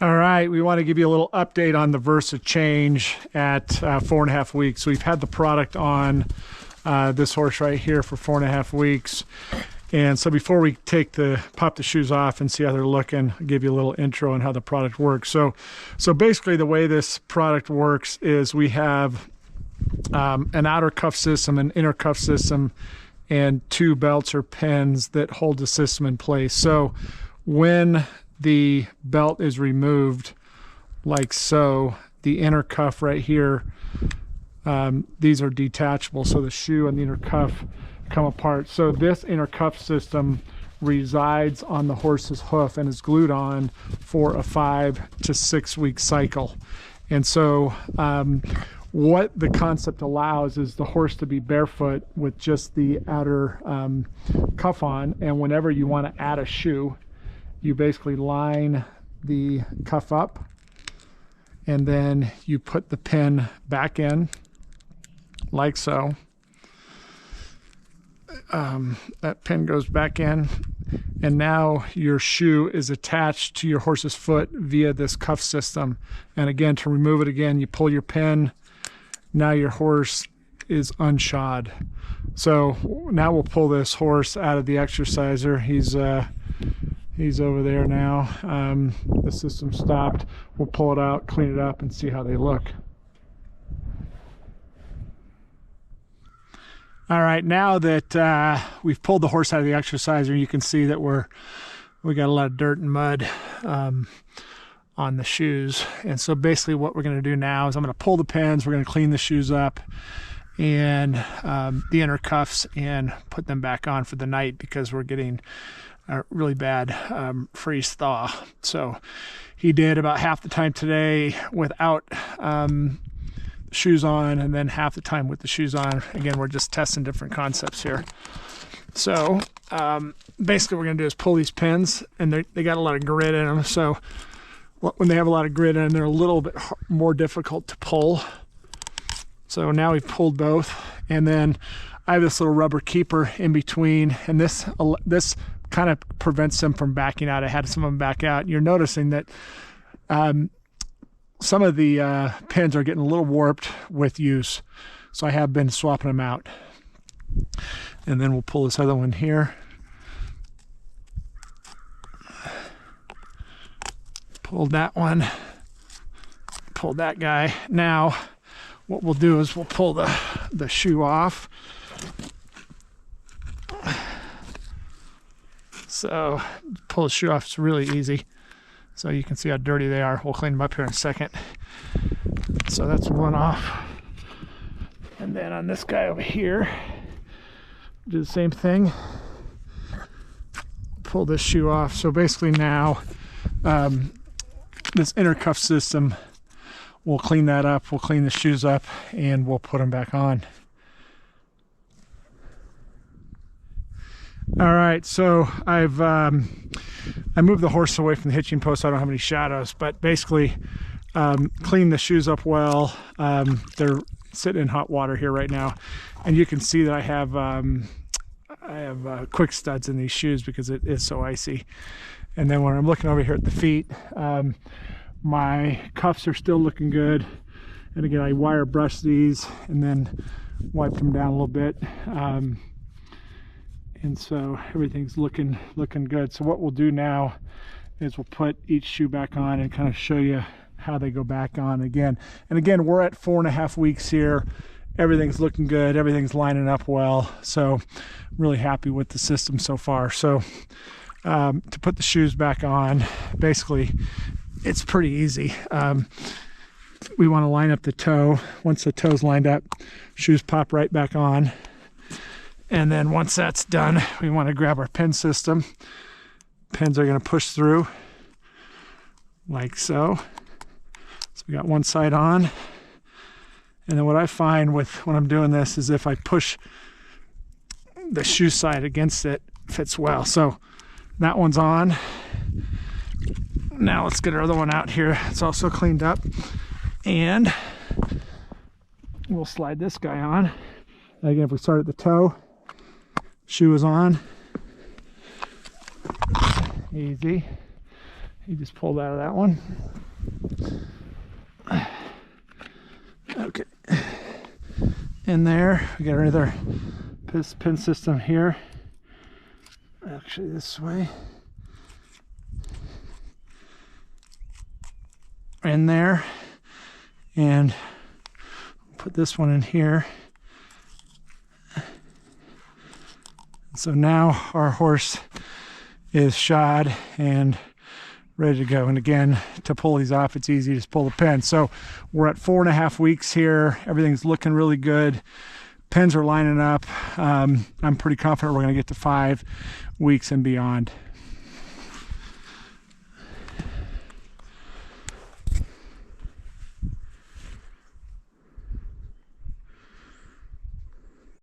All right, we want to give you a little update on the Versa change at 4.5 weeks. We've had the product on this horse right here for 4.5 weeks. And so before we pop the shoes off and see how they're looking, I'll give you a little intro on how the product works. So basically the way this product works is we have an outer cuff system, an inner cuff system, and two belts or pins that hold the system in place. So when the belt is removed like so, the inner cuff right here, these are detachable, so the shoe and the inner cuff come apart. So this inner cuff system resides on the horse's hoof and is glued on for a 5 to 6 week cycle. And so what the concept allows is the horse to be barefoot with just the outer cuff on, and whenever you want to add a shoe, you basically line the cuff up and then you put the pin back in like so. That pin goes back in, and now your shoe is attached to your horse's foot via this cuff system. And again, to remove it again, you pull your pin. Now your horse is unshod. So now we'll pull this horse out of the exerciser. He's over there now. The system stopped. We'll pull it out, clean it up, and see how they look. All right, now that we've pulled the horse out of the exerciser, you can see that we got a lot of dirt and mud on the shoes. And so basically what we're going to do now is I'm going to pull the pins, we're going to clean the shoes up and the inner cuffs, and put them back on for the night because we're getting a really bad freeze thaw. So he did about half the time today without shoes on, and then half the time with the shoes on. Again, we're just testing different concepts here. So basically what we're going to do is pull these pins, and they got a lot of grit in them. So when they have a lot of grit in them, they're a little bit more difficult to pull. So now we've pulled both, and then I have this little rubber keeper in between, and this kind of prevents them from backing out. I had some of them back out. You're noticing that some of the pins are getting a little warped with use, so I have been swapping them out. And then we'll pull this other one here. Pulled that one. Pulled that guy. Now what we'll do is we'll pull the shoe off. So pull the shoe off, it's really easy. So you can see how dirty they are. We'll clean them up here in a second. So that's one off. And then on this guy over here, do the same thing. Pull this shoe off. So basically now, this inner cuff system, we'll clean that up, we'll clean the shoes up, and we'll put them back on. All right, so I moved the horse away from the hitching post so I don't have any shadows, but basically clean the shoes up well. They're sitting in hot water here right now, and you can see that I have quick studs in these shoes because it is so icy. And then when I'm looking over here at the feet, my cuffs are still looking good. And again, I wire brush these and then wipe them down a little bit. And so everything's looking good. So what we'll do now is we'll put each shoe back on and kind of show you how they go back on again. And again, we're at 4.5 weeks here. Everything's looking good. Everything's lining up well. So I'm really happy with the system so far. So to put the shoes back on, basically it's pretty easy. We want to line up the toe. Once the toe's lined up, shoes pop right back on. And then once that's done, we want to grab our pin system. Pins are going to push through like so. So we got one side on. And then what I find when I'm doing this is if I push the shoe side against it, fits well. So that one's on. Now let's get our other one out here. It's also cleaned up. And we'll slide this guy on. Again, if we start at the toe, shoe is on. Easy. He just pulled out of that one. Okay. In there, we got our other pin system here. Actually, this way. In there. And put this one in here. So now our horse is shod and ready to go. And again, to pull these off, it's easy, just pull the pin. So we're at 4.5 weeks here. Everything's looking really good. Pins are lining up. I'm pretty confident we're going to get to 5 weeks and beyond.